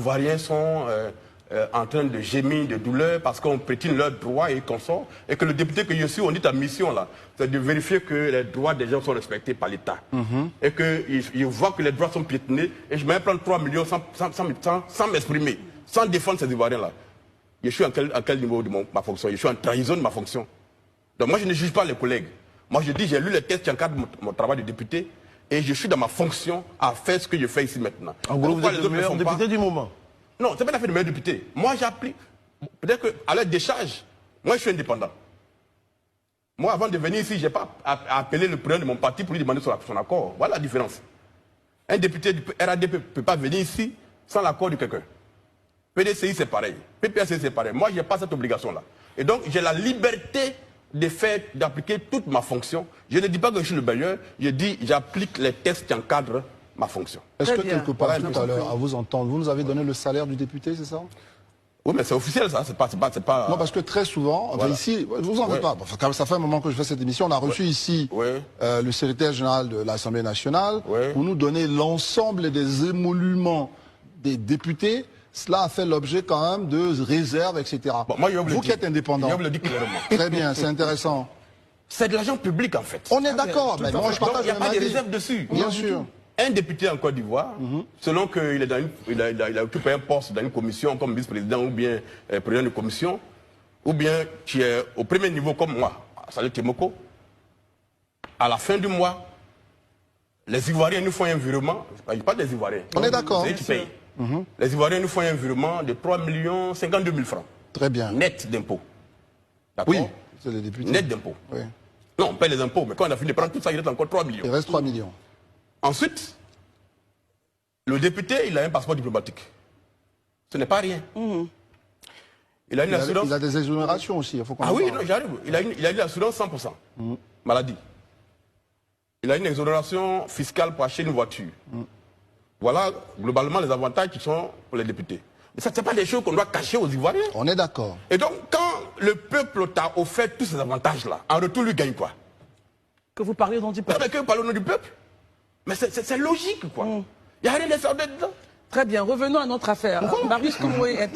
Ivoiriens sont en train de gémir de douleur parce qu'on pétine leurs droits et consorts, et que le député que je suis, on dit ta mission là, c'est de vérifier que les droits des gens sont respectés par l'État. Et que je vois que les droits sont piétinés, et je me prends 3 millions sans m'exprimer, sans défendre ces Ivoiriens-là. Je suis à quel niveau de ma fonction? Je suis en trahison de ma fonction. Donc moi je ne juge pas les collègues. Moi je dis, j'ai lu les textes qui encadrent mon travail de député, et je suis dans ma fonction à faire ce que je fais ici maintenant. En gros, vous êtes le meilleur député du moment. Non, c'est pas la fait de meilleur député. Moi, j'applique. Peut-être qu'à la décharge, moi, je suis indépendant. Moi, avant de venir ici, je n'ai pas appelé le président de mon parti pour lui demander son accord. Voilà la différence. Un député du RADP ne peut pas venir ici sans l'accord de quelqu'un. PDCI, c'est pareil. PPAC, c'est pareil. Moi, je n'ai pas cette obligation-là. Et donc, j'ai la liberté d'appliquer toute ma fonction. Je ne dis pas que je suis le meilleur, je dis j'applique les textes qui encadrent ma fonction. Est-ce que quelque part, tout à l'heure, à vous entendre, vous nous avez donné le salaire du député, c'est ça? Oui, mais c'est officiel, ça. C'est pas... Non, parce que très souvent, voilà. Ici, je vous en faites pas. Ça fait un moment que je fais cette émission. On a reçu ici le secrétaire général de l'Assemblée nationale pour nous donner l'ensemble des émoluments des députés. Cela a fait l'objet quand même de réserves, etc. Bon, moi, vous qui êtes indépendant. Je le dis clairement. Très bien, c'est intéressant. C'est de l'argent public, en fait. On est d'accord, mais moi, je partage. Il n'y a pas de réserve dessus. Bien sûr. Un député en Côte d'Ivoire, selon qu'il a occupé un poste dans une commission comme vice-président ou bien président de commission, ou bien qui est au premier niveau comme moi, Salé Temoko, à la fin du mois, les Ivoiriens nous font un virement, je ne parle pas des Ivoiriens. On est d'accord. C'est eux qui payent. Les Ivoiriens nous font un virement de 3 52 000 francs. Très bien. Net d'impôts. D'accord? Oui, c'est les députés. Net d'impôts. Oui. Non, on paye les impôts, mais quand on a fini de prendre tout ça, il reste encore 3 millions. Il reste 3 millions. Ensuite, le député, il a un passeport diplomatique. Ce n'est pas rien. Il a une assurance. Il a des exonérations aussi, il faut qu'on Ah oui, non, j'arrive. Il a une assurance 100%. Maladie. Il a une exonération fiscale pour acheter une voiture. Voilà, globalement, les avantages qui sont pour les députés. Mais ça, ce n'est pas des choses qu'on doit cacher aux Ivoiriens. On est d'accord. Et donc, quand le peuple t'a offert tous ces avantages-là, en retour, lui gagne quoi? Que vous parlez au nom du peuple. Mais que vous parlez au nom du peuple? Mais c'est logique, quoi. Il n'y a rien d'extraordinaire dedans. Très bien, revenons à notre affaire. Marius Koumoé est...